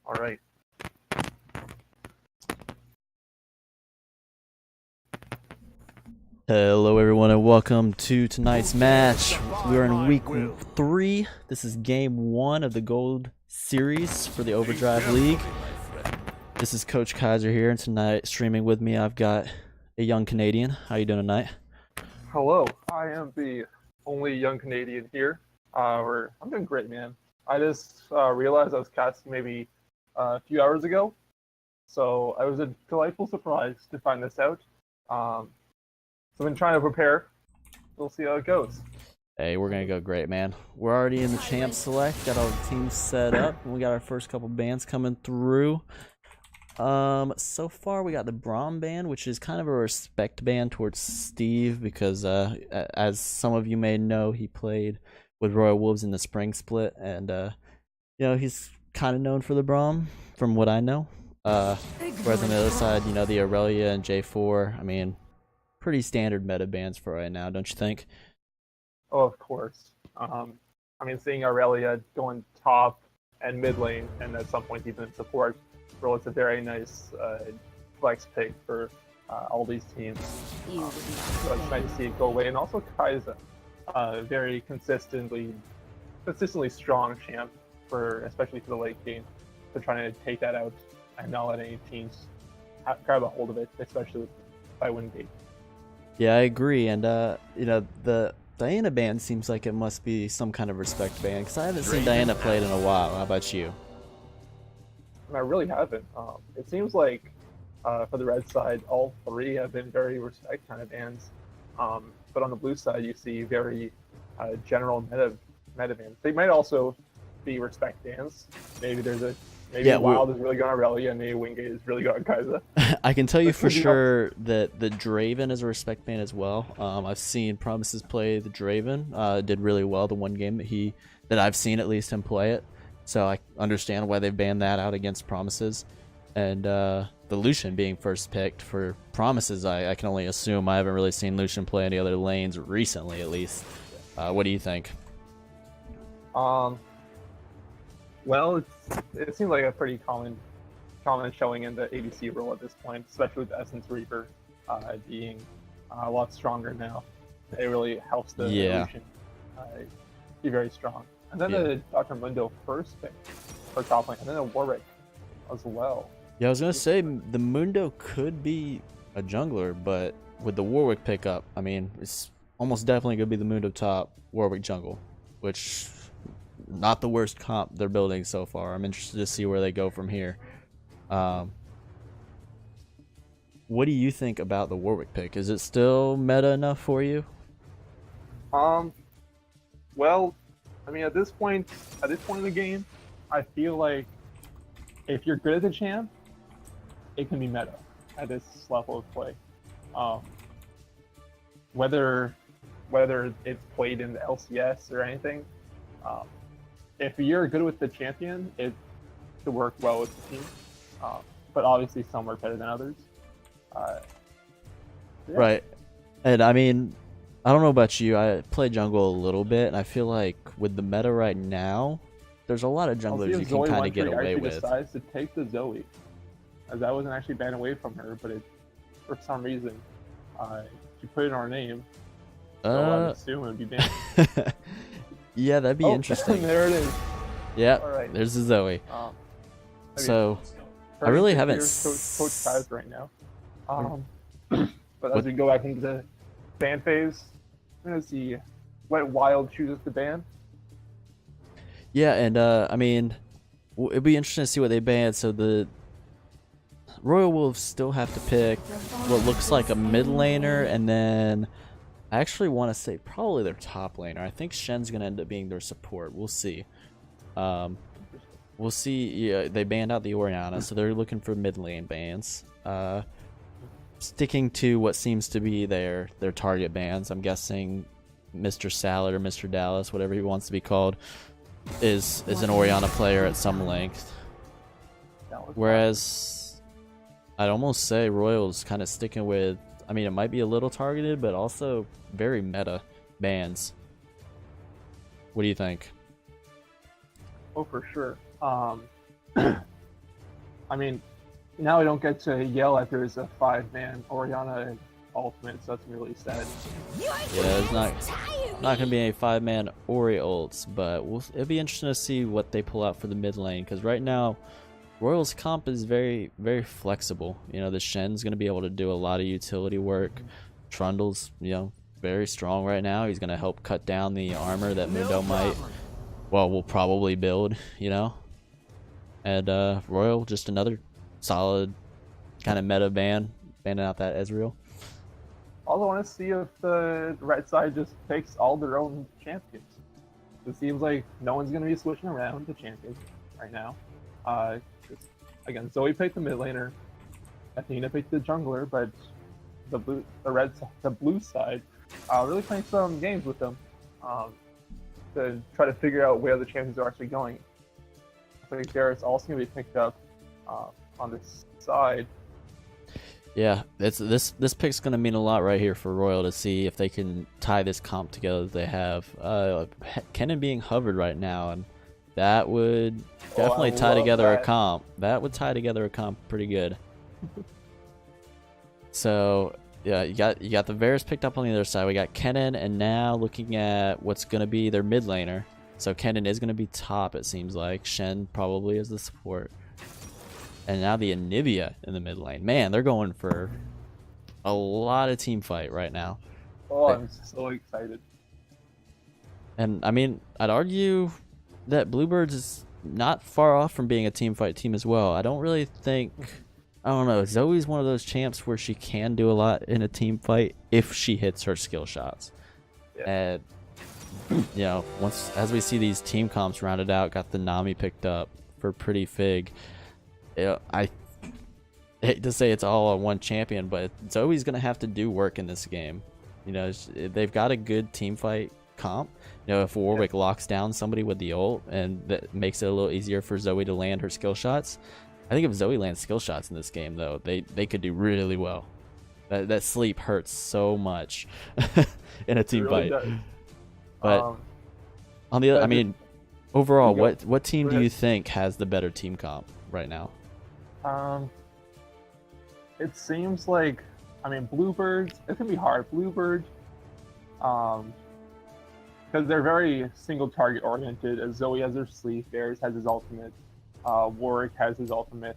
All right. Hello everyone and welcome to tonight's match. We're in week 3. This is game 1 of the Gold Series for the Overdrive League. This is Coach Kaiser here, and tonight streaming with me I've got a young Canadian. How you doing tonight? Hello, I am the only young Canadian here. I'm doing great, man. I just realized I was casting maybe a few hours ago, so I was a delightful surprise to find this out. So I've been trying to prepare. We'll see how it goes. Hey, we're gonna go great, man. We're already in the champ select, got all the teams set up, and we got our first couple bands coming through. So far we got the Braum band, which is kind of a respect band towards Steve because as some of you may know, he played with Royal Wolves in the spring split, and he's kind of known for the Braum from what I know. Whereas on the other side, the Aurelia and J4, I mean, pretty standard meta bands for right now, don't you think? Oh, of course. Seeing Aurelia going top and mid lane, and at some point even in support, well, it's a very nice flex pick for all these teams. So it's nice to see it go away. And also Kaiser, very consistently strong champ especially for the late game. They're trying to take that out and not let any teams grab a hold of it, especially by Wingate. Yeah, I agree, and the Diana band seems like it must be some kind of respect band because I haven't seen Diana played in a while. How about you? I really haven't. It seems like for the red side, all three have been very respect kind of bands, but on the blue side, you see very general meta bands. They might also be respect bands. Maybe Wild is really going on Aurelia, and maybe Wingate is really going on Kaiser. I can tell you for sure that the Draven is a respect band as well. I've seen Promises play the Draven. Did really well the one game that I've seen at least him play it. So I understand why they banned that out against Promises. And the Lucian being first picked for Promises, I can only assume. I haven't really seen Lucian play any other lanes recently, at least. What do you think? Well, it seems like a pretty common showing in the ADC role at this point, especially with Essence Reaper being a lot stronger now. It really helps the Lucian be very strong. And then the Dr. Mundo first pick for top lane, and then a Warwick as well. Yeah, I was going to say the Mundo could be a jungler, but with the Warwick pickup, I mean, it's almost definitely going to be the Mundo top, Warwick jungle, which... not the worst comp they're building so far. I'm interested to see where they go from here. What do you think about the Warwick pick? Is it still meta enough for you? Well, at this point in the game, I feel like if you're good at the champ, it can be meta at this level of play. Whether it's played in the LCS or anything, if you're good with the champion, it should work well with the team. But obviously some work better than others. Right. And I mean, I don't know about you, I play jungle a little bit, and I feel like with the meta right now, there's a lot of junglers you can kind of get away with. Decides to take the Zoe, as that wasn't actually banned away from her, but for some reason, she put it in our name. So I assume it would be banned. Yeah, that'd be interesting. There it is. Yeah, right. There's the Zoe. So, I really haven't... Coach Kaiser right now. But as we go back into the ban phase, I'm going to see what Wild chooses to ban. Yeah, and it'd be interesting to see what they ban. So the Royal Wolves still have to pick what looks like a mid laner, and then... I actually want to say probably their top laner. I think Shen's going to end up being their support. We'll see. We'll see. Yeah, they banned out the Orianna, so they're looking for mid lane bans. Sticking to what seems to be their target bans. I'm guessing Mr. Salad or Mr. Dallas, whatever he wants to be called, is an Orianna player at some length. Whereas I'd almost say Royal's kind of sticking with... I mean, it might be a little targeted, but also very meta bans. What do you think? Oh, for sure. I mean, now I don't get to yell at there's a 5-man Oriana ultimate, so that's really sad. Yeah, there's not gonna be any 5-man Ori ults, but it'll be interesting to see what they pull out for the mid lane, because right now Royal's comp is very, very flexible. You know, the Shen's gonna be able to do a lot of utility work. Trundle's, you know, very strong right now. He's gonna help cut down the armor that Mundo will probably build, you know. And Royal, just another solid kind of meta banning out that Ezreal. Also, I want to see if the right side just picks all their own champions. It seems like no one's going to be switching around the champions right now. Again, Zoe picked the mid laner, Athena picked the jungler, but the blue side, really playing some games with them to try to figure out where the champions are actually going. I think Garrett's also going to be picked up on this side. Yeah, this pick's gonna mean a lot right here for Royal to see if they can tie this comp together that they have. Kennen being hovered right now, and that would definitely tie together a comp. That would tie together a comp pretty good. So yeah, you got the Varus picked up on the other side. We got Kennen, and now looking at what's gonna be their mid laner. So Kennen is gonna be top, it seems like. Shen probably is the support. And now the Anivia in the mid lane. Man, they're going for a lot of team fight right now. Oh, I'm so excited. And I mean, I'd argue that Bluebirds is not far off from being a team fight team as well. I don't really think, I don't know, Zoe's one of those champs where she can do a lot in a team fight if she hits her skill shots. Yeah. And you know, as we see these team comps rounded out, got the Nami picked up for Pretty Fig. I hate to say it's all on one champion, but Zoe's gonna have to do work in this game. You know, they've got a good team fight comp. You know, if Warwick locks down somebody with the ult, and that makes it a little easier for Zoe to land her skill shots. I think if Zoe lands skill shots in this game, though, they could do really well. That sleep hurts so much in a team fight. Does. But on the other, I mean, overall, what team do you think has the better team comp right now? It seems like, I mean, Bluebirds, it's gonna be hard. Bluebird, because they're very single target oriented. As Zoe has her sleeve, Varus has his ultimate, Warwick has his ultimate.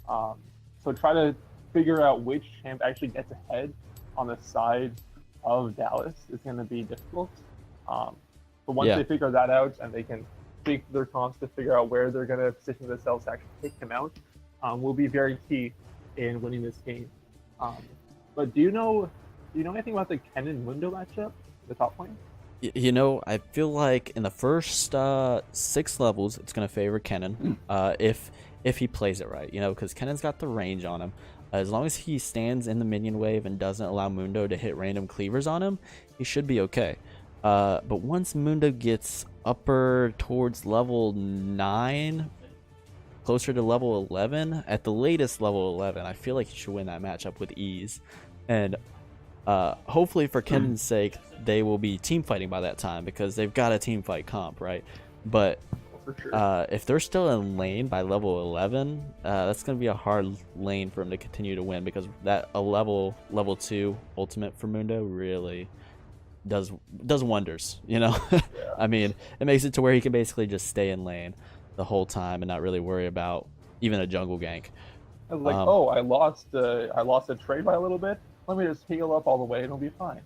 So try to figure out which champ actually gets ahead on the side of Dallas is gonna be difficult. But once they figure that out and they can tweak their comps to figure out where they're gonna position themselves to actually take him out, will be very key in winning this game. But do you know anything about the Kennen Mundo matchup, the top lane? You know, I feel like in the first 6 levels, it's gonna favor Kennen if he plays it right. You know, because Kennen's got the range on him. As long as he stands in the minion wave and doesn't allow Mundo to hit random cleavers on him, he should be okay. But once Mundo gets upper towards level 9, closer to level 11, at the latest level 11, I feel like he should win that matchup with ease. And hopefully for Kennen's sake, they will be team fighting by that time, because they've got a team fight comp, right? But if they're still in lane by level 11, that's going to be a hard lane for him to continue to win, because that level 2 ultimate for Mundo really does wonders, you know. I mean, it makes it to where he can basically just stay in lane the whole time and not really worry about even a jungle gank. I was like, oh, I lost a trade by a little bit. Let me just heal up all the way and it'll be fine.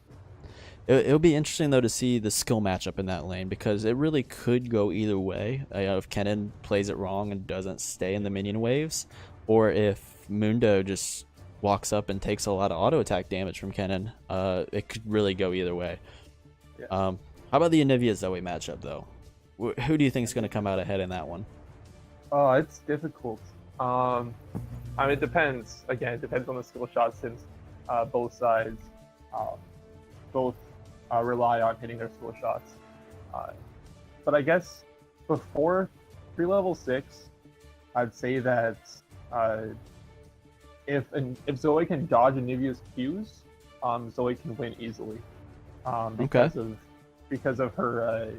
It'll be interesting though to see the skill matchup in that lane, because it really could go either way. If Kennen plays it wrong and doesn't stay in the minion waves, or if Mundo just walks up and takes a lot of auto attack damage from Kennen, it could really go either way. Yeah. How about the Anivia Zoe matchup though? Who do you think is going to come out ahead in that one? Oh, it's difficult. I mean, it depends. Again, it depends on the skill shot, since both sides rely on hitting their skill shots. But I guess before level 6, I'd say that if Zoe can dodge Anivia's Qs, Zoe can win easily. Because of her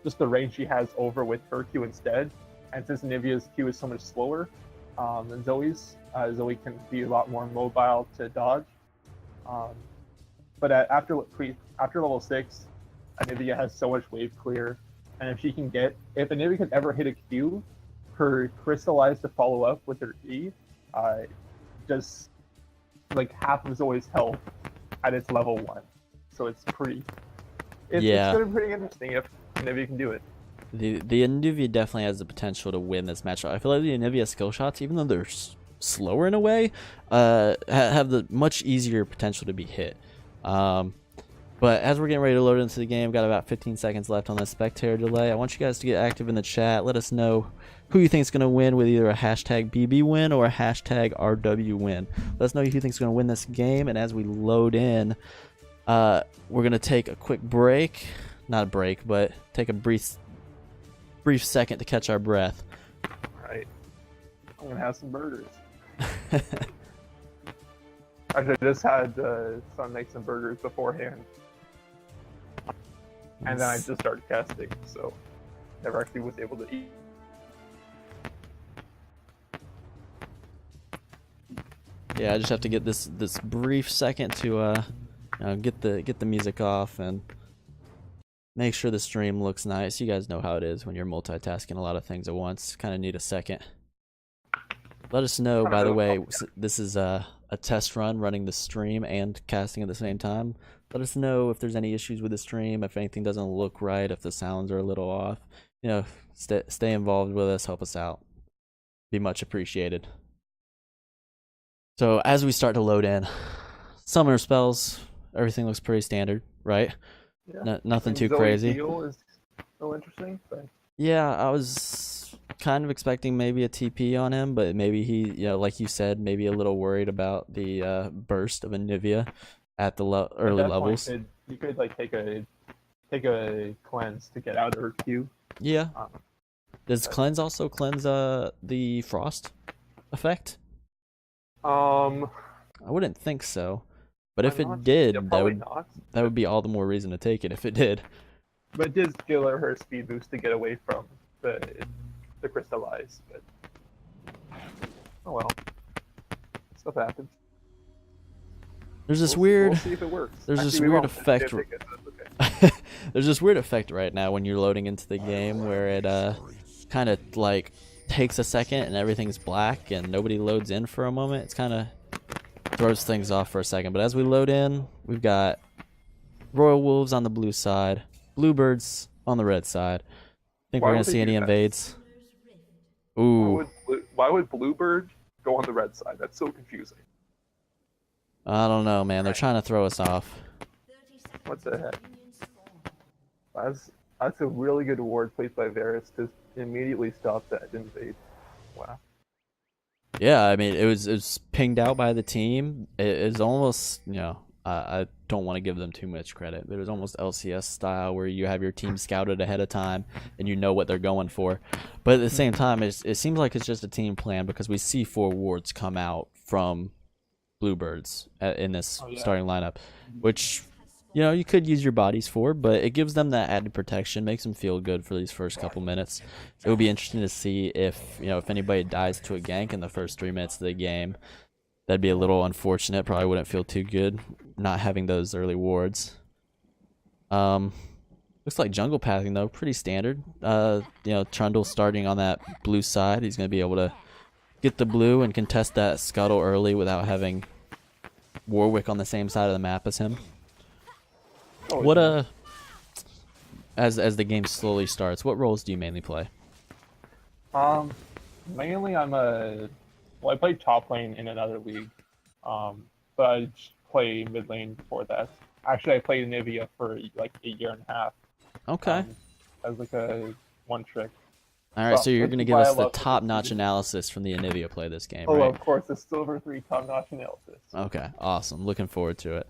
just the range she has over with her Q instead. And since Anivia's Q is so much slower, than Zoe's. Zoe can be a lot more mobile to dodge. Um, but after level 6, Anivia has so much wave clear, and if Anivia can ever hit a Q, her crystallize to follow up with her E, just like half of Zoe's health at its level 1. So it's Yeah. gonna be pretty interesting if Anivia can do it. The Anivia definitely has the potential to win this matchup. I feel like the Anivia skill shots, even though they're slower in a way, have the much easier potential to be hit. But as we're getting ready to load into the game, got about 15 seconds left on the spectator delay. I want you guys to get active in the chat. Let us know who you think is going to win with either a hashtag BB win or a hashtag RW win. Let us know who you think is going to win this game. And as we load in, we're going to take a quick break. Not a break, but take a brief second to catch our breath. All right. I'm going to have some burgers. Actually, I just had son make some burgers beforehand. And then I just started casting, so never actually was able to eat. Yeah, I just have to get this brief second to get the music off and make sure the stream looks nice. You guys know how it is when you're multitasking a lot of things at once. Kind of need a second. Let us know, by the way, this is a test run running the stream and casting at the same time. Let us know if there's any issues with the stream, if anything doesn't look right, if the sounds are a little off. You know, stay involved with us, help us out. Be much appreciated. So as we start to load in, summoner spells, everything looks pretty standard, right? Yeah. Nothing too crazy. Deal is so interesting. But... Yeah, I was kind of expecting maybe a TP on him, but maybe he, like you said, maybe a little worried about the burst of Anivia at the early levels. You could like take a cleanse to get out of her Q. Yeah. Does cleanse also cleanse the frost effect? I wouldn't think so, but if it did, yeah, that would be all the more reason to take it if it did. But it did give her a speed boost to get away from the crystallize. But oh well, stuff happens. There's this weird. We'll see if it works. There's Actually, this weird effect. Okay. There's this weird effect right now when you're loading into the game where it kind of like takes a second and everything's black and nobody loads in for a moment. It's kind of throws things off for a second. But as we load in, we've got Royal Wolves on the blue side, Bluebirds on the red side. Think we're gonna see any invades? Ooh. Why would Bluebird go on the red side? That's so confusing. I don't know, man. They're trying to throw us off. What the heck? That's a really good ward placed by Varus to immediately stop that invade. Wow. Yeah, I mean, it was pinged out by the team. It was almost, I don't want to give them too much credit, but it was almost LCS style where you have your team scouted ahead of time and you know what they're going for. But at the same time, it seems like it's just a team plan because we see 4 wards come out from Bluebirds in this starting lineup, which you could use your bodies for, but it gives them that added protection, makes them feel good for these first couple minutes. It would be interesting to see if anybody dies to a gank in the first 3 minutes of the game. That'd be a little unfortunate. Probably wouldn't feel too good not having those early wards. Looks like jungle pathing though, pretty standard. Trundle starting on that blue side. He's gonna be able to get the blue and contest that scuttle early without having Warwick on the same side of the map as him. As the game slowly starts, what roles do you mainly play? Mainly I played top lane in another league, but I play mid lane before that. Actually, I played Anivia for like a year and a half. Okay. As like a one trick. All right, so you're going to give us the top-notch analysis from the Anivia play this game, right? Oh, of course, the Silver 3 top-notch analysis. Okay, awesome. Looking forward to it.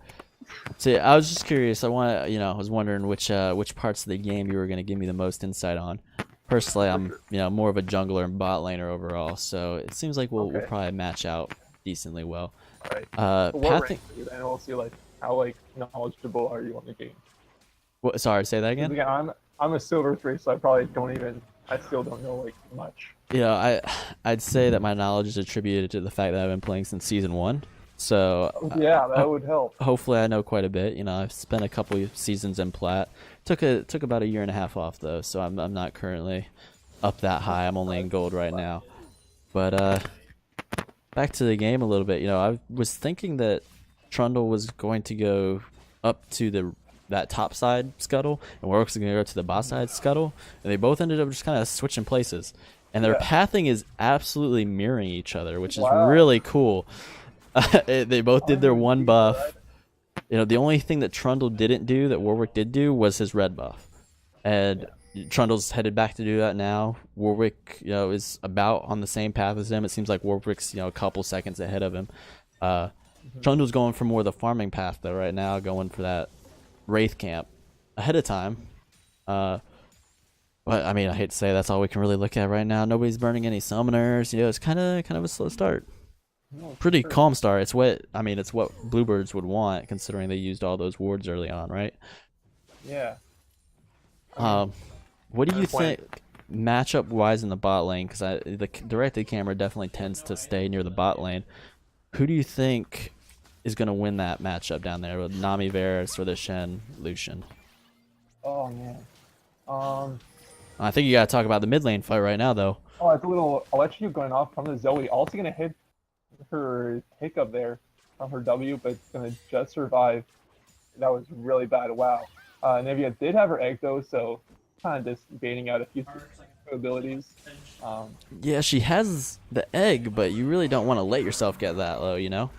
See, I was just curious. I was wondering which parts of the game you were going to give me the most insight on. Personally, I'm more of a jungler and bot laner overall, so it seems like we'll probably match out decently well. All right. Pathing. And we'll see how knowledgeable are you on the game. Sorry, say that again. Again, I'm a Silver 3, so I probably don't even I still don't know like much. I'd say that my knowledge is attributed to the fact that I've been playing since season 1. So Yeah, that would help. hopefully I know quite a bit. I've spent a couple of seasons in plat. Took about a year and a half off though, so I'm not currently up that high. I'm only in gold right now. But back to the game a little bit. I was thinking that Trundle was going to go up to that top side scuttle, and Warwick was going to go to the bot side scuttle, and they both ended up just kind of switching places. And their pathing is absolutely mirroring each other, which is really cool. They both did their one buff. The only thing that Trundle didn't do that Warwick did do was his red buff. And Trundle's headed back to do that now. Warwick, is about on the same path as him. It seems like Warwick's, a couple seconds ahead of him. Trundle's going for more of the farming path though right now, going for that Wraith camp ahead of time. But I mean, I hate to say that's all we can really look at right now. Nobody's burning any summoners. It's kind of a slow start. Pretty calm start. It's what Bluebirds would want, considering they used all those wards early on, right? Yeah. What do you think matchup wise in the bot lane? Because the directed camera definitely tends to stay near the bot lane. Who do you think is going to win that matchup down there with Nami, Varus, or the Shen, Lucian? Oh man. I think you got to talk about the mid lane fight right now, though. Oh, it's a little electric going off from the Zoe. Also going to hit her hiccup there on her W, but it's going to just survive. That was really bad. Wow. Nivea did have her egg, though, so kind of just baiting out a few abilities. Yeah, she has the egg, but you really don't want to let yourself get that low,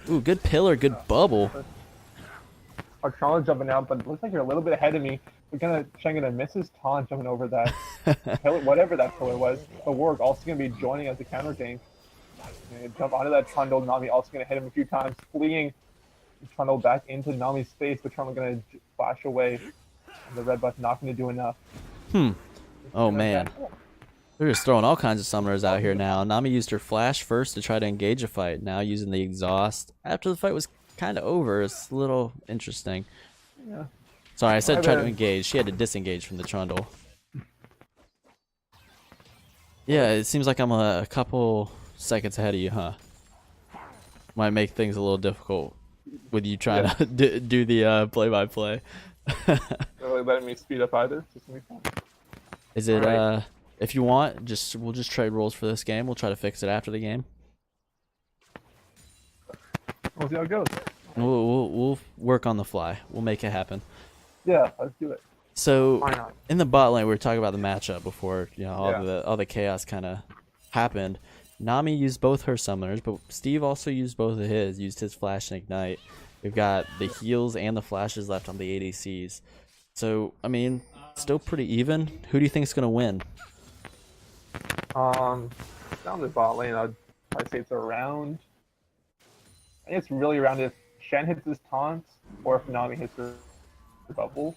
Ooh, good pillar, good bubble. Archana jumping out, but it looks like you're a little bit ahead of me. Shen gonna miss his taunt jumping over that pillar, whatever that pillar was. But Warwick also gonna be joining as a counter tank. Jump onto that Trundle. Nami also gonna hit him a few times, fleeing Trundle back into Nami's space, but Trundle gonna flash away. And the red buff not gonna do enough. Oh man. They're just throwing all kinds of summoners out here now. Nami used her flash first to try to engage a fight. Now using the exhaust after the fight was kind of over. It's a little interesting. Yeah. Sorry, I said try to engage. She had to disengage from the Trundle. Yeah, it seems like I'm a couple seconds ahead of you, huh? Might make things a little difficult with you trying to do the play-by-play. Really letting me speed up either. Just gonna be fun. Is it if you want, we'll just trade roles for this game. We'll try to fix it after the game. We'll see how it goes. We'll work on the fly. We'll make it happen. Yeah, let's do it. So in the bot lane, we were talking about the matchup before all the chaos kind of happened. Nami used both her summoners, but Steve also used both of his. Used his flash and ignite. We've got the heals and the flashes left on the ADCs. So I mean, still pretty even. Who do you think is gonna win? Down the bot lane, I'd probably say it's around. I think it's really around if Shen hits his taunts or if Nami hits her bubble.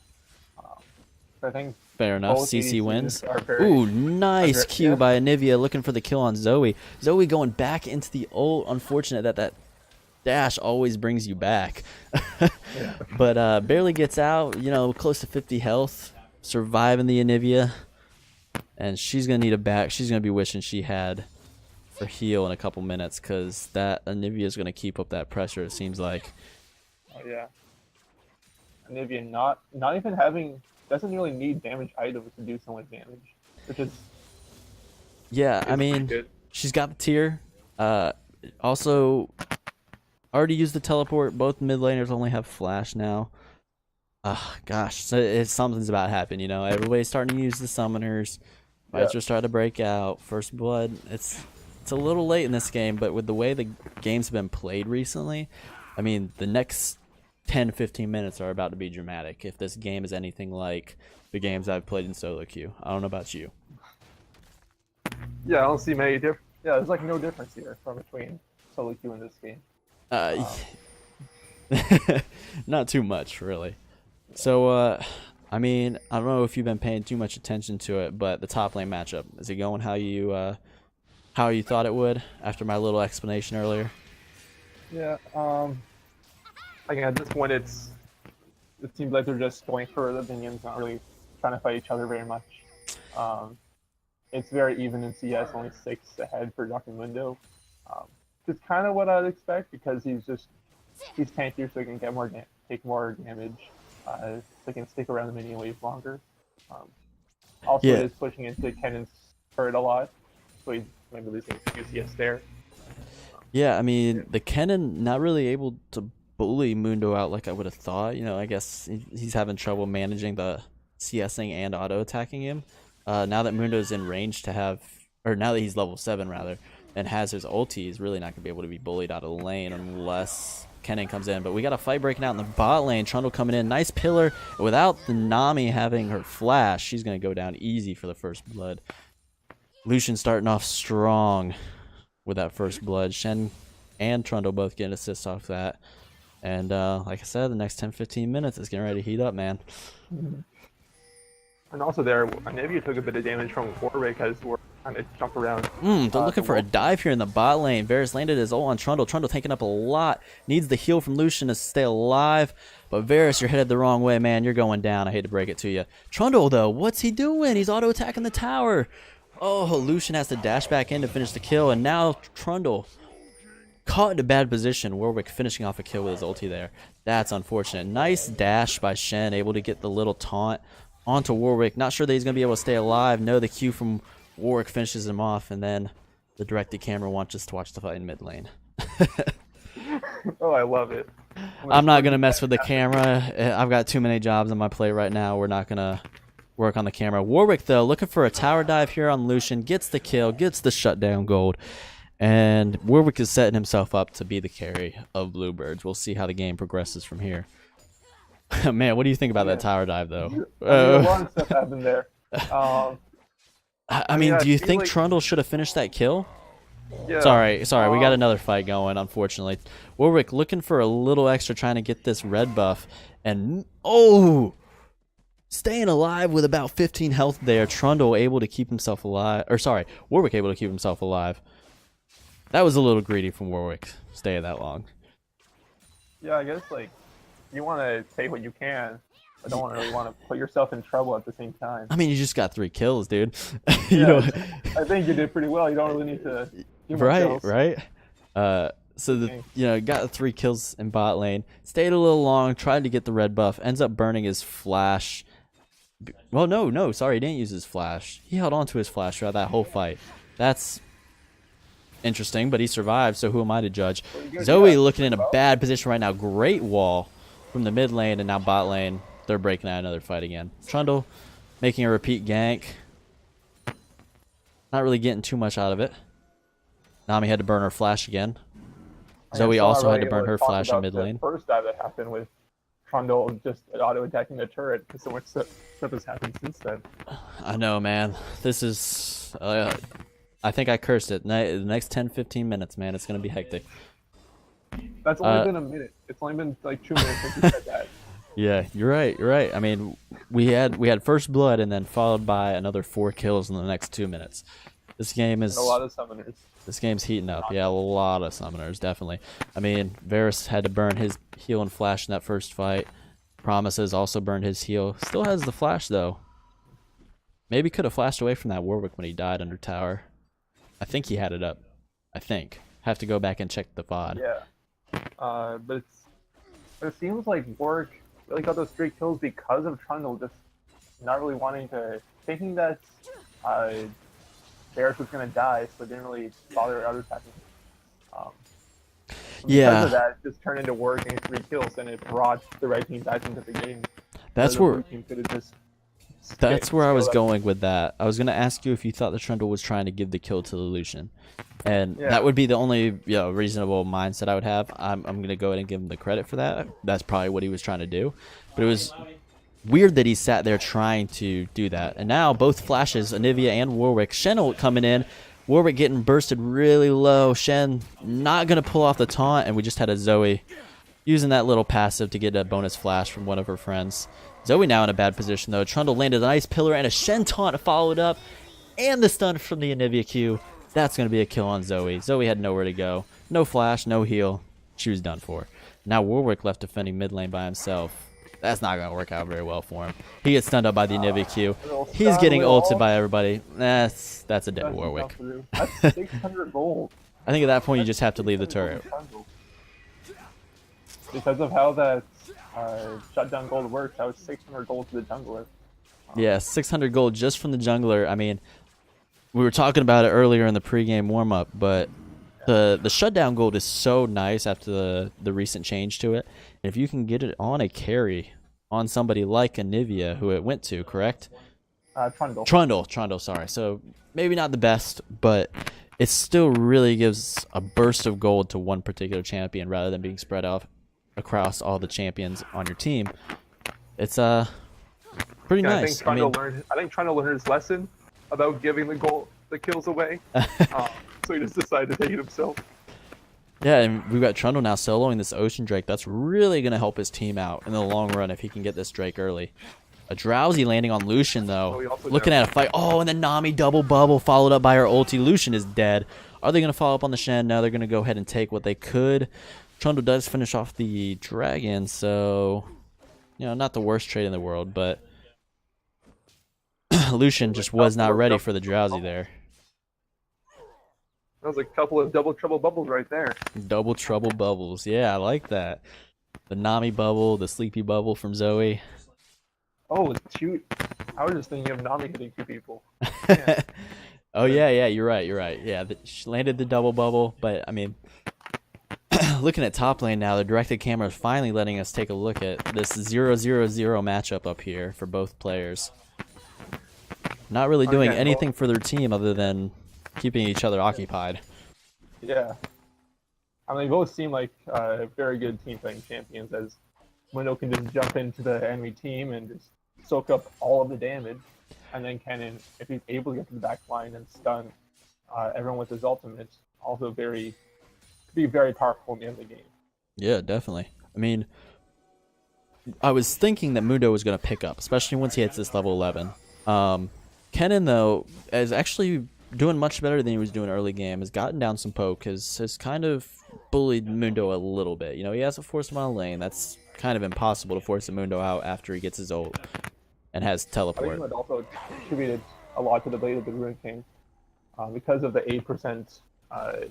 So I think fair enough. CC ADCs wins. Ooh, nice Q by Anivia looking for the kill on Zoe. Zoe going back into the ult. Unfortunate that dash always brings you back. But barely gets out. Close to 50 health. Surviving the Anivia. And she's going to need a back. She's going to be wishing she had for heal in a couple minutes, because that Anivia is going to keep up that pressure, it seems like. Oh yeah. Anivia not even having, doesn't really need damage items to do so much damage, which is I mean good. She's got the tier. Also already used the teleport. Both mid laners only have flash now. Gosh, so something's about to happen. Everybody's starting to use the summoners. Fights are starting to break out. First blood. It's a little late in this game, but with the way the game's been played recently, I mean, the next 10-15 minutes are about to be dramatic if this game is anything like the games I've played in solo queue. I don't know about you. Yeah, I don't see many different. Yeah, there's like no difference here from between solo queue and this game. Not too much, really. So, I mean, I don't know if you've been paying too much attention to it, but the top lane matchup, is it going how you thought it would after my little explanation earlier? Yeah. Again, at this point, it seems like they're just going for the minions, not really trying to fight each other very much. it's very even in CS, only 6 ahead for Dr. Mundo. It's kind of what I'd expect because he's tankier, so he can get more take more damage. So he can stick around the minion wave longer. Also, Yeah. it is pushing into Kennon's turret a lot, so he's maybe losing a few CS there. Yeah, I mean, the Kennen not really able to bully Mundo out like I would have thought. You know, I guess he's having trouble managing the CSing and auto attacking him. Now that Mundo's in range to have, or now that he's level 7 rather, and has his ulti, he's really not going to be able to be bullied out of the lane unless Kennen comes in. But we got a fight breaking out in the bot lane. Trundle coming in, nice pillar. Without the Nami having her flash, she's going to go down easy for the first blood. Lucian starting off strong with that first blood. Shen and Trundle both getting assists off that. And like I said, the next 10-15 minutes is getting ready to heat up, man. And also there, Anivia took a bit of damage from Warwick as we're trying to jump around. They're looking for a dive here in the bot lane. Varus landed his ult on Trundle. Trundle taking up a lot. Needs the heal from Lucian to stay alive. But Varus, you're headed the wrong way, man. You're going down. I hate to break it to you. Trundle, though, what's he doing? He's auto-attacking the tower. Oh, Lucian has to dash back in to finish the kill. And now Trundle caught in a bad position. Warwick finishing off a kill with his ulti there. That's unfortunate. Nice dash by Shen, able to get the little taunt onto Warwick. Not sure that he's going to be able to stay alive. No, the Q from Warwick finishes him off, and then the directed camera wants us to watch the fight in mid lane. Oh, I love it. I'm not going to mess with the camera. I've got too many jobs on my plate right now. We're not going to work on the camera. Warwick, though, looking for a tower dive here on Lucian. Gets the kill, gets the shutdown gold. And Warwick is setting himself up to be the carry of Bluebirds. We'll see how the game progresses from here. Man, what do you think about that tower dive, though? A lot of stuff happened there. I mean, do you think Trundle should have finished that kill? Yeah. Sorry, we got another fight going, unfortunately. Warwick looking for a little extra, trying to get this red buff. And, oh! Staying alive with about 15 health there. Trundle able to keep himself alive. Or, sorry, Warwick able to keep himself alive. That was a little greedy from Warwick, staying that long. Yeah, I guess, like, you want to take what you can, but don't really want to put yourself in trouble at the same time. I mean, you just got 3 kills, dude. I think you did pretty well. You don't really need to do more kills. Right. So got 3 kills in bot lane. Stayed a little long. Tried to get the red buff. Ends up burning his flash. Well, no, sorry, he didn't use his flash. He held on to his flash throughout that whole fight. That's interesting, but he survived. So who am I to judge? Zoe looking in a bad position right now. Great wall from the mid lane, and now bot lane. They're breaking out another fight again. Trundle making a repeat gank. Not really getting too much out of it. Nami had to burn her flash again. Zoe also had to burn her flash in mid lane. The first dive that happened with Trundle just auto-attacking the turret, because so much stuff has happened since then. I know, man. This is... I think I cursed it. The next 10-15 minutes, man, it's going to be hectic. That's only been a minute. It's only been like 2 minutes since you said that. Yeah, you're right. I mean, we had first blood and then followed by another 4 kills in the next 2 minutes. This game is... And a lot of summoners. This game's heating up. Yeah, a lot of summoners, definitely. I mean, Varus had to burn his heal and flash in that first fight. Promises also burned his heal. Still has the flash, though. Maybe could have flashed away from that Warwick when he died under tower. I think he had it up. I think. Have to go back and check the VOD. Yeah. But it seems like Warwick really got those 3 kills because of Trundle just not really wanting to... Thinking that Varus was going to die, so they didn't really bother other attacking. Because of that, it just turned into Warwick getting 3 kills, and it brought the right team back into the game. That's so where... That's where I was going with that. I was going to ask you if you thought the Trundle was trying to give the kill to the Lucian. And that would be the only reasonable mindset I would have. I'm going to go ahead and give him the credit for that. That's probably what he was trying to do. But it was weird that he sat there trying to do that. And now both flashes, Anivia and Warwick. Shen coming in. Warwick getting bursted really low. Shen not going to pull off the taunt. And we just had a Zoe using that little passive to get a bonus flash from one of her friends. Zoe now in a bad position, though. Trundle landed a nice pillar and a Shen taunt followed up. And the stun from the Anivia Q. That's going to be a kill on Zoe. Zoe had nowhere to go. No flash, no heal. She was done for. Now Warwick left defending mid lane by himself. That's not gonna work out very well for him. He gets stunned up by the Anivia Q. Little He's stun, getting little ulted ult. by everybody. That's a dead That's Warwick. tough to do. That's 600 gold. I think at that point you just have to leave the turret. Because of how that shutdown gold works, that was 600 gold to the jungler. Yeah, 600 gold just from the jungler. I mean, we were talking about it earlier in the pregame warm-up, but the shutdown gold is so nice after the recent change to it. And if you can get it on a carry, on somebody like Anivia, who it went to, correct? Trundle, sorry. So maybe not the best, but it still really gives a burst of gold to one particular champion rather than being spread out across all the champions on your team. It's pretty nice. I think Trundle learned his lesson about giving the kills away. So he just decided to take it himself. Yeah, and we've got Trundle now soloing this Ocean Drake. That's really going to help his team out in the long run if he can get this Drake early. A Drowsy landing on Lucian, though. Looking at a fight. Oh, and the Nami double bubble followed up by her ulti. Lucian is dead. Are they going to follow up on the Shen? No, they're going to go ahead and take what they could. Trundle does finish off the Dragon, so, you know, not the worst trade in the world, but Lucian just was not ready for the Drowsy there. That was a couple of double trouble bubbles right there. Double trouble bubbles. Yeah, I like that. The Nami bubble, the sleepy bubble from Zoe. Oh, shoot. I was just thinking of Nami hitting 2 people. Oh, yeah, you're right. Yeah, she landed the double bubble, but, I mean, looking at top lane now, the directed camera is finally letting us take a look at this 0-0-0 matchup up here for both players. Not really doing anything for their team other than keeping each other occupied. Yeah. I mean, they both seem like very good team playing champions, as Mundo can just jump into the enemy team and just soak up all of the damage. And then Kennen, if he's able to get to the back line and stun everyone with his ultimate, also could be very powerful in the end of the game. Yeah, definitely. I mean, I was thinking that Mundo was going to pick up, especially once he hits this level 11. Kennen, though, is actually doing much better than he was doing early game. Has gotten down some poke, has kind of bullied Mundo a little bit. You know, he hasn't forced him on a lane. That's kind of impossible to force a Mundo out after he gets his ult and has teleport. I think it also contributed a lot to the Blade of the Ruin King because of the 8%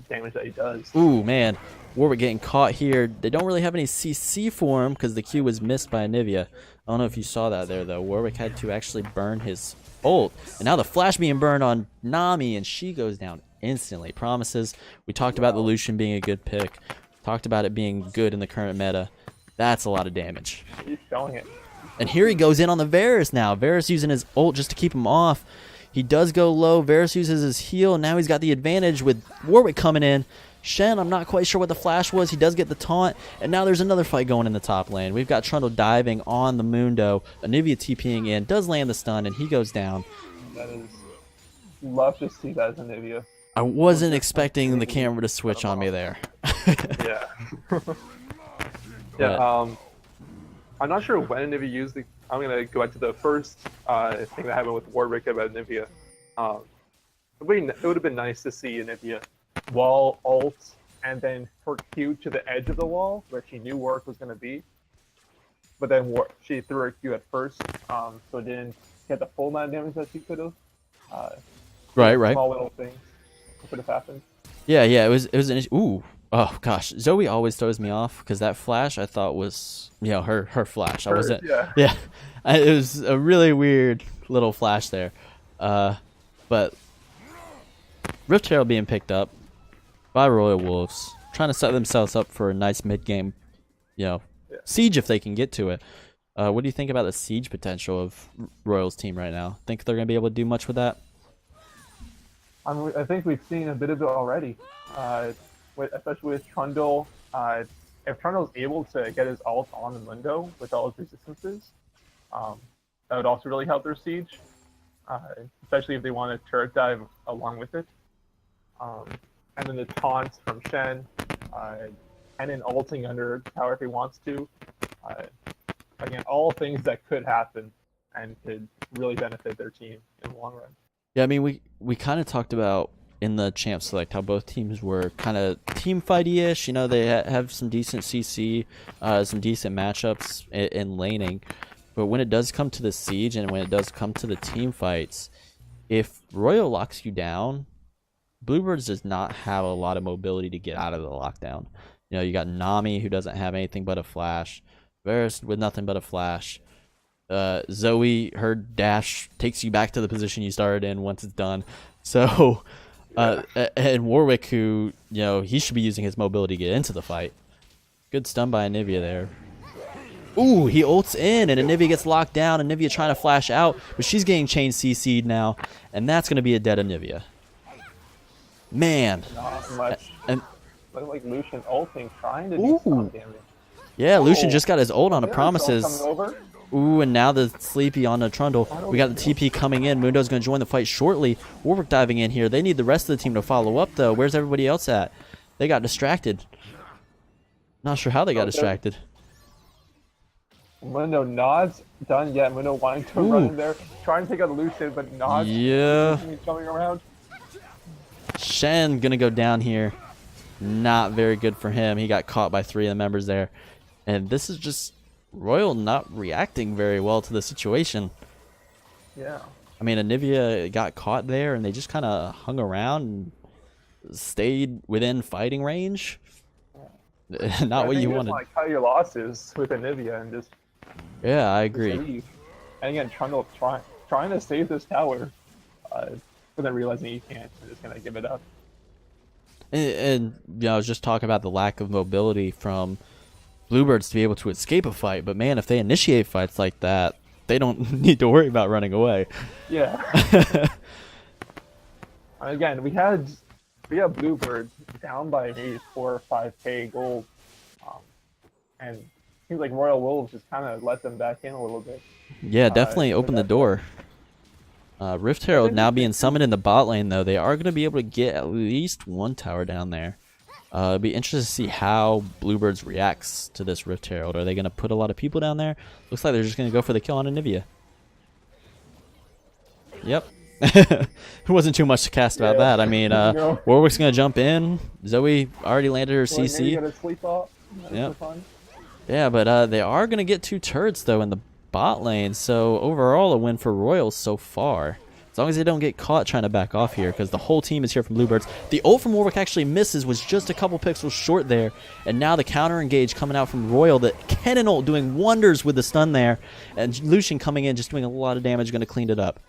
damage that he does. Ooh, man. Warwick getting caught here. They don't really have any CC for him because the Q was missed by Anivia. I don't know if you saw that there, though. Warwick had to actually burn his ult. And now the flash being burned on Nami, and she goes down instantly. Promises. We talked about the Lucian being a good pick. Talked about it being good in the current meta. That's a lot of damage. He's showing it. And here he goes in on the Varus now. Varus using his ult just to keep him off. He does go low. Varus uses his heal. Now he's got the advantage with Warwick coming in. Shen, I'm not quite sure what the flash was. He does get the taunt. And now there's another fight going in the top lane. We've got Trundle diving on the Mundo. Anivia TPing in. Does land the stun, and he goes down. That is... Love to see that as Anivia. I wasn't expecting the camera to switch on me there. Yeah. Yeah, I'm not sure when Anivia used the... I'm going to go back to the first thing that happened with Warwick about Anivia. It would have been nice to see Anivia wall, ult, and then her Q to the edge of the wall, where she knew Warwick was going to be. But then she threw her Q at first, so it didn't get the full amount of damage that she could have. Right. Small little things could have happened. Yeah, it was an issue. Ooh. Oh gosh, Zoe always throws me off because that flash I thought was, you know, her flash. I wasn't. Yeah. It was a really weird little flash there, but Rift Herald being picked up by Royal Wolves, trying to set themselves up for a nice mid game, you know, siege if they can get to it. What do you think about the siege potential of Royal's team right now? Think they're gonna be able to do much with that? I think we've seen a bit of it already. Especially with Trundle, if Trundle is able to get his ult on the Mundo with all his resistances, that would also really help their siege, especially if they want to turret dive along with it. And then the taunts from Shen, and then ulting under the tower if he wants to. Again, all things that could happen and could really benefit their team in the long run. Yeah, I mean, we kind of talked about in the champ select, how both teams were kind of team fighty-ish. You know, they have some decent CC, some decent matchups in laning. But when it does come to the siege and when it does come to the team fights, if Royal locks you down, Bluebirds does not have a lot of mobility to get out of the lockdown. You know, you got Nami, who doesn't have anything but a flash. Varus with nothing but a flash. Zoe, her dash takes you back to the position you started in once it's done. So, and Warwick, who, you know, he should be using his mobility to get into the fight. Good stun by Anivia there. Ooh, he ults in, and Anivia gets locked down. Anivia trying to flash out, but she's getting chain CC'd now, and that's going to be a dead Anivia. Man. Not much. And look like Lucian ulting, trying to do some damage. yeah, Lucian just got his ult on the promises. Coming over. Ooh, and now the Sleepy on the Trundle. We got the TP coming in. Mundo's going to join the fight shortly. Warwick diving in here. They need the rest of the team to follow up, though. Where's everybody else at? They got distracted. Not sure how they got distracted. Mundo nods, done yet. Mundo wanting to run in there, trying to take out Lucian, but nods. Yeah. He's coming around. Shen going to go down here. Not very good for him. He got caught by 3 of the members there. And this is just Royal not reacting very well to the situation. Yeah. I mean, Anivia got caught there, and they just kind of hung around and stayed within fighting range. Not what you wanted. Like cut your losses with Anivia and just. Yeah, I agree. Leave. And again, Trundle trying to save this tower, but then realizing he can't, and just gonna give it up. And you know, I was just talking about the lack of mobility from Bluebirds to be able to escape a fight. But man, if they initiate fights like that, they don't need to worry about running away. Yeah. And again, we had Bluebird down by maybe 4 or 5k gold, and it seems like Royal Wolves just kind of let them back in a little bit. Yeah, definitely open the door. Rift Herald now being summoned in the bot lane, though. They are going to be able to get at least 1 tower down there. It'll be interesting to see how Bluebirds reacts to this Rift Herald. Are they going to put a lot of people down there? Looks like they're just going to go for the kill on Anivia. Yep. It wasn't too much to cast about that. I mean, Warwick's going to jump in. Zoe already landed her CC. Yep. Yeah, but they are going to get 2 turrets, though, in the bot lane. So overall, a win for Royals so far. As long as they don't get caught trying to back off here, because the whole team is here from Bluebirds. The ult from Warwick actually misses, was just a couple pixels short there. And now the counter engage coming out from Royal. The Cannon ult doing wonders with the stun there. And Lucian coming in, just doing a lot of damage, going to clean it up.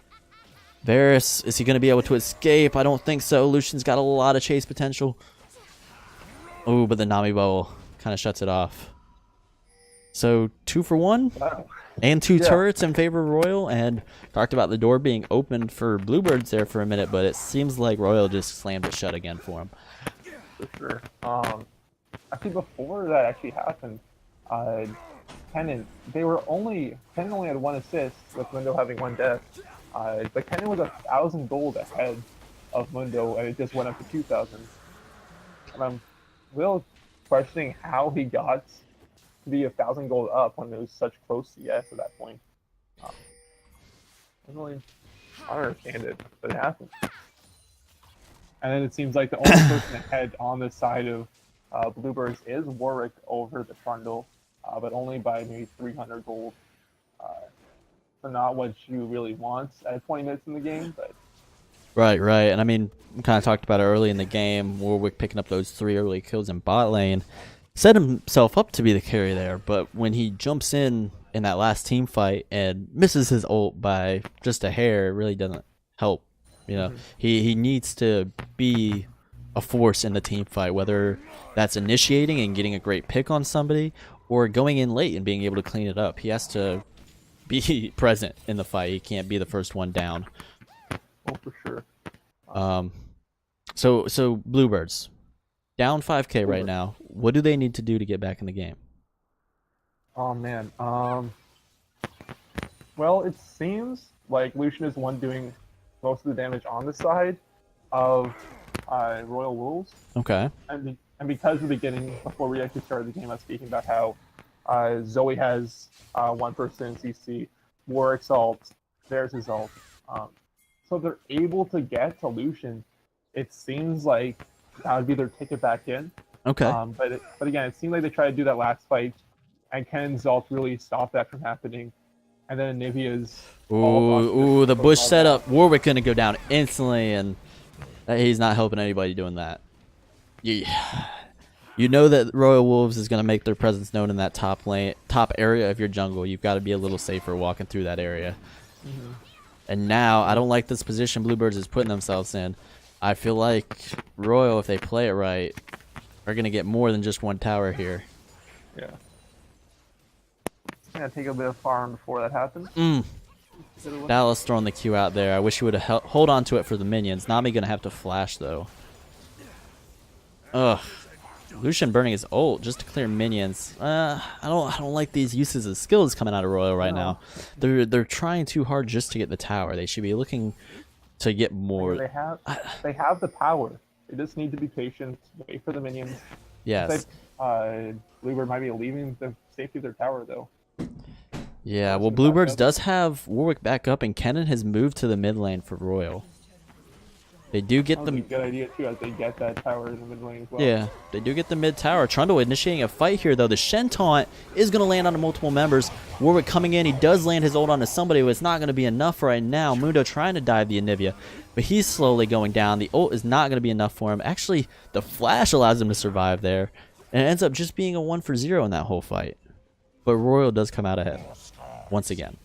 Varus, is he going to be able to escape? I don't think so. Lucian's got a lot of chase potential. Oh, but the Nami Bowl kind of shuts it off. So 2 for 1? Wow. And 2 turrets in favor of Royal, and talked about the door being opened for Bluebirds there for a minute, but it seems like Royal just slammed it shut again for him. For sure. Actually, before that actually happened, Kennen, Kennen only had 1 assist, with Mundo having 1 death. But Kennen was 1,000 gold ahead of Mundo, and it just went up to 2,000. And I'm real questioning how he got to be 1,000 gold up when it was such close CS at that point. I don't understand it, but it happened. And then it seems like the only person ahead on the side of Bluebirds is Warwick over the Trundle, but only by maybe 300 gold. So not what you really want at 20 minutes in the game, but. Right. And I mean, we kind of talked about it early in the game. Warwick picking up those 3 early kills in bot lane. Set himself up to be the carry there, but when he jumps in that last team fight and misses his ult by just a hair, it really doesn't help. You know, he needs to be a force in the team fight, whether that's initiating and getting a great pick on somebody or going in late and being able to clean it up. He has to be present in the fight. He can't be the first one down. Oh, for sure. So Bluebirds down 5k right now. What do they need to do to get back in the game? Oh man. Well, it seems like Lucian is the one doing most of the damage on the side of Royal Wolves. Okay. And because of the beginning, before we actually started the game, I was speaking about how Zoe has 1 person in CC, Warwick's ult, there's his ult. So they're able to get to Lucian it seems like that would be their ticket back in. Okay. But again, it seemed like they tried to do that last fight, and Ken's ult really stopped that from happening. And then Nivea's Ooh, the bush setup. Warwick gonna go down instantly, and he's not helping anybody doing that. Yeah. You know that Royal Wolves is gonna make their presence known in that top lane, top area of your jungle. You've got to be a little safer walking through that area. Mm-hmm. And now, I don't like this position Bluebirds is putting themselves in. I feel like Royal, if they play it right, are gonna get more than just one tower here. Yeah. It's gonna take a bit of farm before that happens. Dallas throwing the Q out there. I wish he would have hold on to it for the minions. Nami gonna have to flash though. Ugh. Lucian burning his ult just to clear minions. I don't like these uses of skills coming out of Royal right now. They're trying too hard just to get the tower. They should be looking to get more. They have the power. They just need to be patient, wait for the minions. Yes. Bluebird might be leaving the safety of their tower though. Yeah, well, Bluebirds does have Warwick back up, and Kennen has moved to the mid lane for Royal. They do get the good idea too, as they get that tower in the mid lane as well. Yeah, they do get the mid tower. Trundle initiating a fight here though. The Shen taunt is going to land on multiple members. Warwick coming in. He does land his ult onto somebody, but it's not going to be enough right now. Mundo trying to dive the Anivia, but he's slowly going down. The ult is not going to be enough for him. Actually, the flash allows him to survive there, and it ends up just being a 1-for-0 in that whole fight. But Royal does come out ahead once again.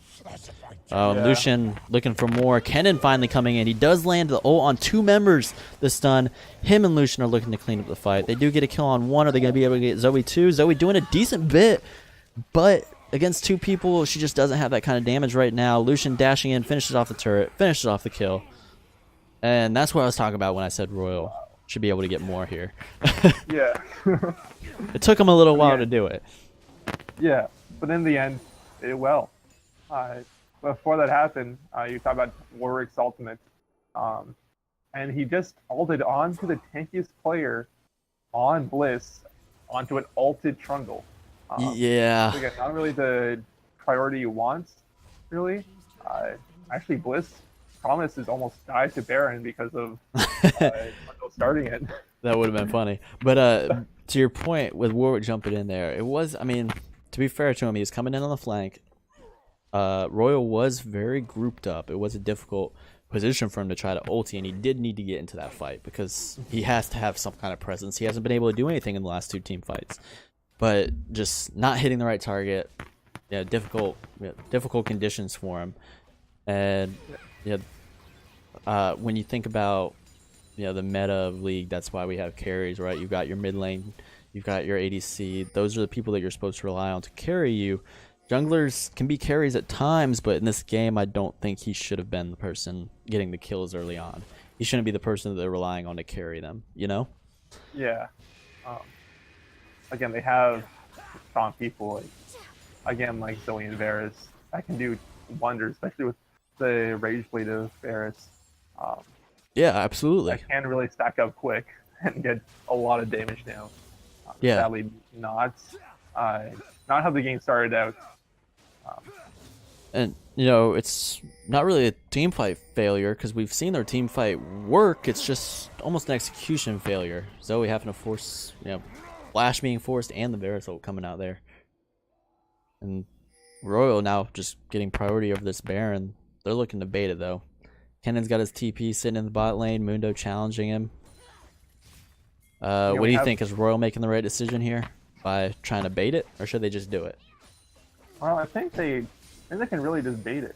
Lucian looking for more. Kennen finally coming in. He does land the ult on 2 members. The stun. Him and Lucian are looking to clean up the fight. They do get a kill on 1. Are they going to be able to get Zoe too? Zoe doing a decent bit, but against 2 people, she just doesn't have that kind of damage right now. Lucian dashing in, finishes off the turret, finishes off the kill. And that's what I was talking about when I said Royal should be able to get more here. Yeah. It took him a little while to do it. Yeah, but in the end, they did well. Before that happened, you talked about Warwick's ultimate, and he just ulted onto the tankiest player on Bliss onto an ulted Trundle. Yeah. So again, not really the priority you want, really. Actually, Bliss promises almost died to Baron because of Trundle starting it. That would have been funny. But to your point with Warwick jumping in there, it was, I mean, to be fair to him, he was coming in on the flank. Royal was very grouped up. It was a difficult position for him to try to ulti, and he did need to get into that fight because he has to have some kind of presence. He hasn't been able to do anything in the last 2 team fights, but just not hitting the right target. Yeah, difficult conditions for him. And when you think about the meta of League, that's why we have carries, right? You've got your mid lane, you've got your ADC. Those are the people that you're supposed to rely on to carry you. Junglers can be carries at times, but in this game, I don't think he should have been the person getting the kills early on. He shouldn't be the person that they're relying on to carry them, you know? Yeah. Again, they have strong people, like Zoe and Varus, that can do wonders, especially with the Rage Blade of Varus. Yeah, absolutely. That can really stack up quick and get a lot of damage now. Yeah. Sadly, not how the game started out. And, it's not really a team fight failure because we've seen their team fight work. It's just almost an execution failure. Zoe having to force, Flash being forced and the Varus ult coming out there. And Royal now just getting priority over this Baron. They're looking to bait it, though. Kennen's got his TP sitting in the bot lane. Mundo challenging him. What do you think? Is Royal making the right decision here by trying to bait it, or should they just do it? Well, I think they can really just bait it.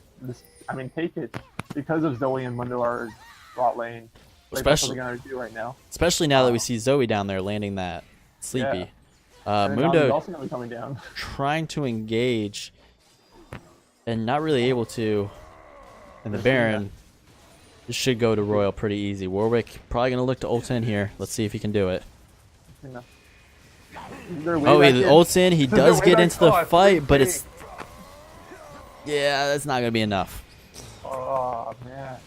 Take it because of Zoe and Mundo are bot lane. That's what they're gonna do right now. Especially now that we see Zoe down there landing that sleepy. Yeah. Mundo also gonna be coming down. Trying to engage and not really able to. And the Baron should go to Royal pretty easy. Warwick probably gonna look to ult in here. Let's see if he can do it. He ults in. He does get into the fight, but it's that's not gonna be enough. Oh man,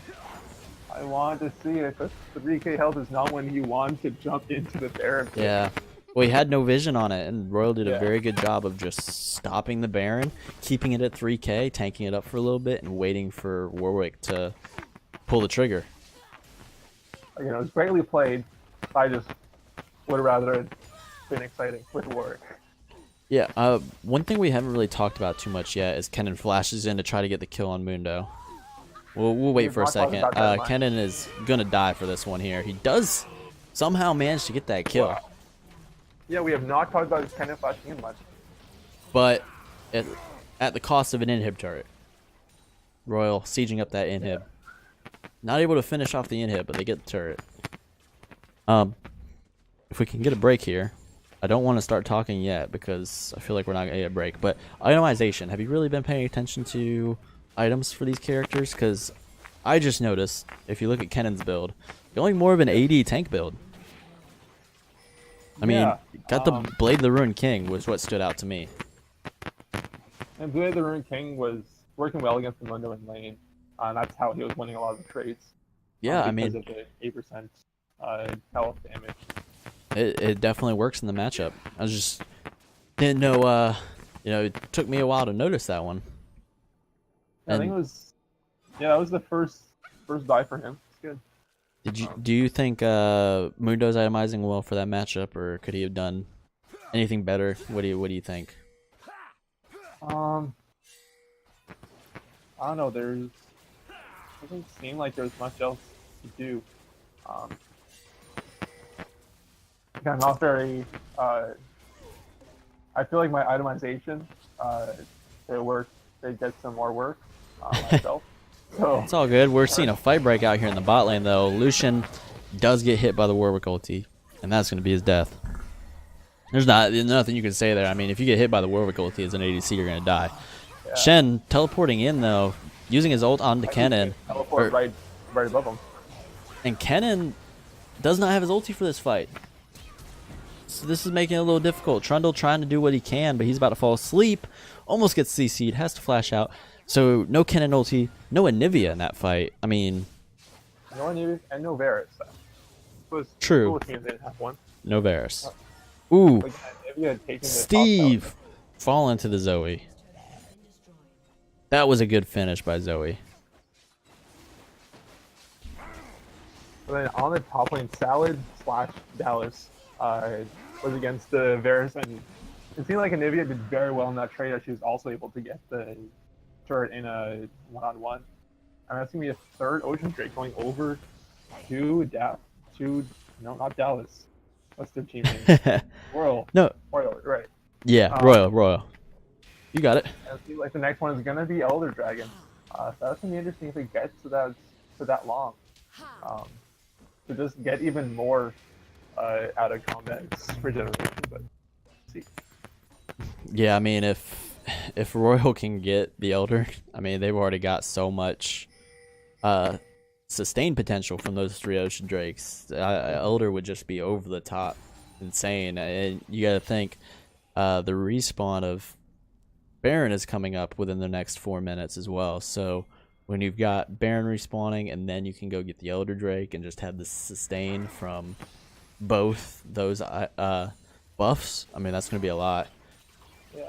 I want to see it. The 3k health is not when you want to jump into the Baron. Yeah. Well, he had no vision on it, and Royal did a very good job of just stopping the Baron, keeping it at 3k, tanking it up for a little bit, and waiting for Warwick to pull the trigger. You know, it's greatly played. I just would have rather it been exciting with Warwick. Yeah, one thing we haven't really talked about too much yet is Kennen flashes in to try to get the kill on Mundo. We'll wait We've for a not talked second. about that much. Kennen is gonna die for this one here. He does somehow manage to get that kill, Wow. Yeah, we have not talked about Kennen flashing in much. but at the cost of an inhib turret. Royal sieging up that inhib. Not able to finish off the inhib, but they get the turret. If we can get a break here, I don't want to start talking yet because I feel like we're not gonna get a break. But itemization, have you really been paying attention to items for these characters? Because I just noticed, if you look at Kennen's build, going more of an AD tank build. I mean, Yeah, got the Blade of the Ruined King was what stood out to me. And Blade of the Ruined King was working well against the Mundo in lane. And that's how he was winning a lot of the trades. Yeah, I because mean, of the 8% health damage. it definitely works in the matchup. I was just didn't know. It took me a while to notice that one. I think it was, that was the first buy for him. It's good. Do you think Mundo's itemizing well for that matchup, or could he have done anything better? What do you think? I don't know. Doesn't seem like there's much else to do. I'm not very. I feel like my itemization, they get some more work myself. So It's all good. We're seeing a fight break out here in the bot lane, though. Lucian does get hit by the Warwick ulti, and that's going to be his death. There's nothing you can say there. I mean, if you get hit by the Warwick ulti as an ADC, you're going to die. yeah. Shen teleporting in, though, using his ult onto Kennen. Teleport right above him. And Kennen does not have his ulti for this fight. So this is making it a little difficult. Trundle trying to do what he can, but he's about to fall asleep. Almost gets CC'd, has to flash out. So no Kennen ulti, no Anivia in that fight. I mean, No Anivia and no Varus. True. Cool teams didn't have one. no Varus. Ooh, Like Anivia taking the Steve top fall into the Zoe. That was a good finish by Zoe. And then on the top lane, Salad / Dallas was against the Varus, and it seemed like Anivia did very well in that trade, as she was also able to get the turret in a one-on-one. And that's gonna be a third Ocean Drake going over to not Dallas. What's their team name? Royal. No, Royal, right. yeah, Royal. You got it. And it seems like the next one is gonna be Elder Dragon. So that's gonna be interesting if it gets to that long. To just get even more out of combat regeneration, but let's see. Yeah, I mean, if Royal can get the Elder, I mean, they've already got so much sustained potential from those 3 Ocean Drakes. Elder would just be over the top insane. And you got to think the respawn of Baron is coming up within the next 4 minutes as well. So when you've got Baron respawning, and then you can go get the Elder Drake and just have the sustain from both those buffs, I mean, that's going to be a lot. Yeah.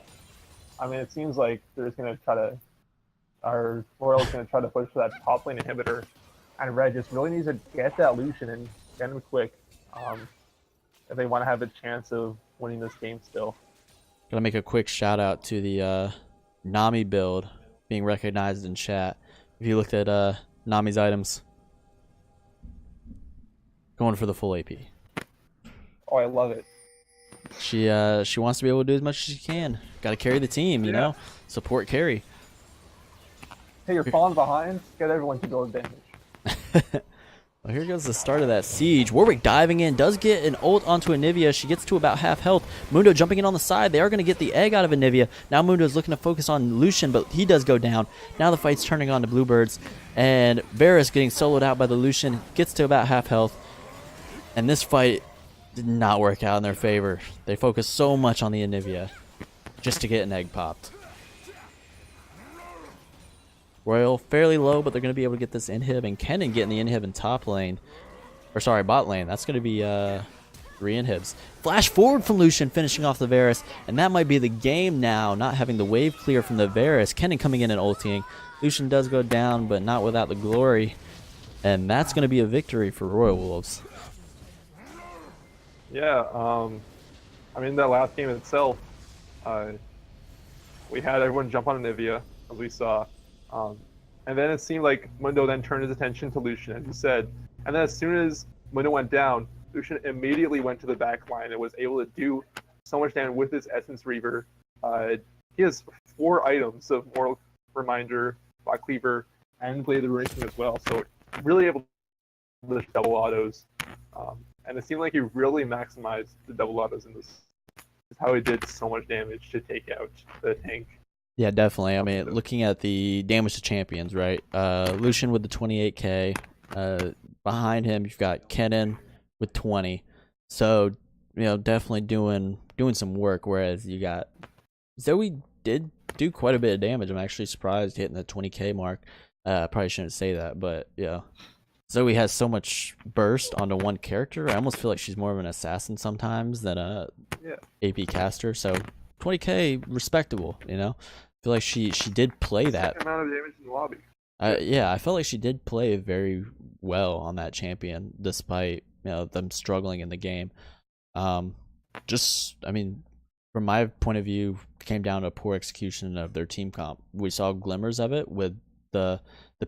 I mean, it seems like Royal's going to try to push for that top lane inhibitor, and Red just really needs to get that Lucian and get him quick if they want to have a chance of winning this game still. Gotta make a quick shout out to the Nami build being recognized in chat. If you looked at Nami's items, going for the full AP. Oh, I love it. She wants to be able to do as much as she can. Got to carry the team, you know, support carry. Hey, you're falling behind. Get everyone to go advantage. Well, here goes the start of that siege. Warwick diving in, does get an ult onto Anivia. She gets to about half health. Mundo jumping in on the side. They are going to get the egg out of Anivia. Now Mundo's looking to focus on Lucian, but he does go down. Now the fight's turning on to Bluebirds, and Varus getting soloed out by the Lucian, gets to about half health. And this fight did not work out in their favor. They focused so much on the Anivia just to get an egg popped. Royal fairly low, but they're going to be able to get this inhib, and Kennen getting the inhib in top lane. Or sorry, bot lane. That's going to be 3 inhibs. Flash forward from Lucian, finishing off the Varus, and that might be the game now, not having the wave clear from the Varus. Kennen coming in and ulting. Lucian does go down, but not without the glory. and that's going to be a victory for Royal Wolves. Yeah, I mean, that last game itself, we had everyone jump on Anivia, as we saw. And then it seemed like Mundo then turned his attention to Lucian, as you said. And then as soon as Mundo went down, Lucian immediately went to the back line and was able to do so much damage with his Essence Reaver. He has 4 items of Moral Reminder, Black Cleaver, and Blade of the Runic King as well. So really able to double autos. And it seemed like he really maximized the double autos in this. Is how he did so much damage to take out the tank. Yeah, definitely. I mean, looking at the damage to champions, right? Lucian with the 28k. Behind him, you've got Kennen with 20. So, definitely doing some work. Whereas you got Zoe did do quite a bit of damage. I'm actually surprised hitting the 20k mark. Probably shouldn't say that, but yeah. Zoe has so much burst onto one character. I almost feel like she's more of an assassin sometimes than a AP caster. So 20k respectable, I feel like she did play that amount of damage in the lobby. Yeah, I felt like she did play very well on that champion, despite them struggling in the game. I mean, from my point of view, it came down to a poor execution of their team comp. We saw glimmers of it with the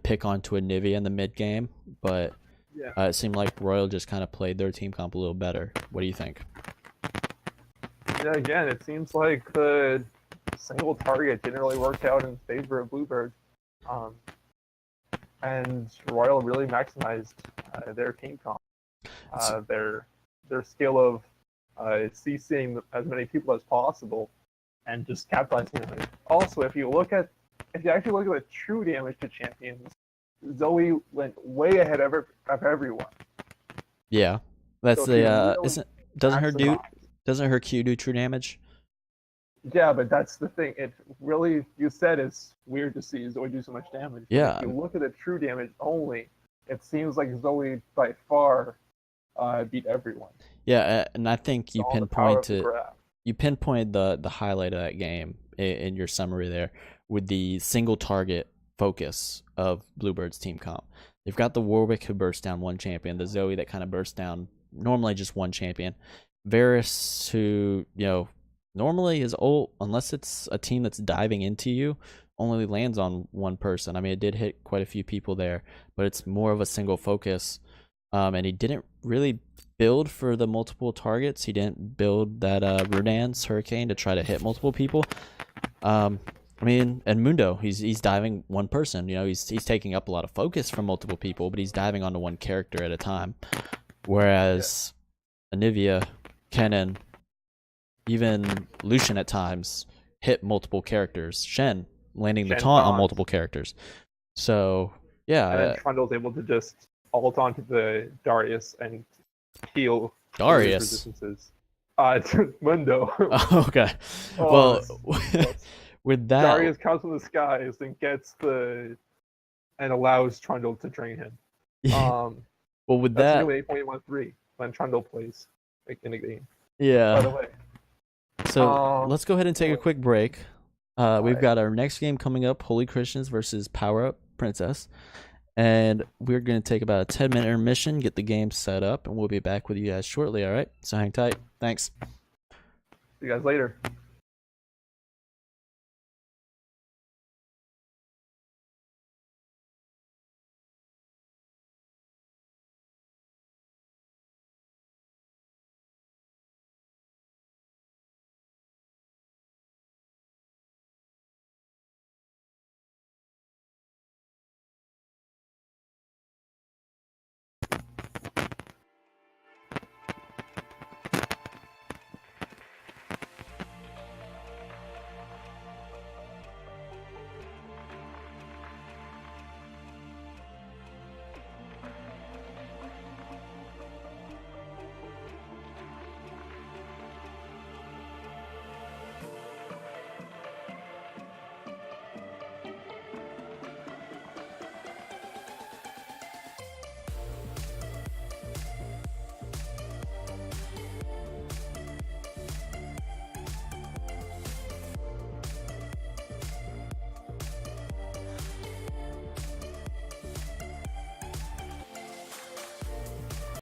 pick onto Anivia in the mid game, but it seemed like Royal just kind of played their team comp a little better. What do you think? Yeah, again, it seems like the single target didn't really work out in favor of Bluebird. And Royal really maximized their team comp. Their skill of CCing as many people as possible and just capitalizing on it. Also, if you actually look at the true damage to champions, Zoe went way ahead of everyone. Yeah, that's so doesn't her Q do true damage? Yeah, but that's the thing. It really, you said it's weird to see Zoe do so much damage. Yeah. If you look at the true damage only, it seems like Zoe by far beat everyone. Yeah, and I think you pinpointed the highlight of that game in your summary there with the single target focus of Bluebird's team comp. They've got the Warwick who bursts down one champion, the Zoe that kind of bursts down normally just one champion, Varus who normally his ult, unless it's a team that's diving into you, only lands on one person. I mean, it did hit quite a few people there, but it's more of a single focus. And he didn't really build for the multiple targets. He didn't build that Runan's Hurricane to try to hit multiple people. I mean, and Mundo, he's diving one person. He's taking up a lot of focus from multiple people, but he's diving onto one character at a time. Whereas Anivia, Kennen, even Lucian at times hit multiple characters. Shen landing the taunt on multiple characters. So yeah, and then Trundle's able to just ult onto the Darius and heal Darius resistances. Mundo. Okay. Well, with that, Darius comes from the skies and and allows Trundle to drain him. Well, with that's that, 8.13 when Trundle plays in a game. Yeah. By the way. So let's go ahead and take a quick break. We've got our next game coming up: Holy Christians versus Power Up Princess, and we're going to take about a 10-minute intermission, get the game set up, and we'll be back with you guys shortly. All right. So hang tight. Thanks. See you guys later.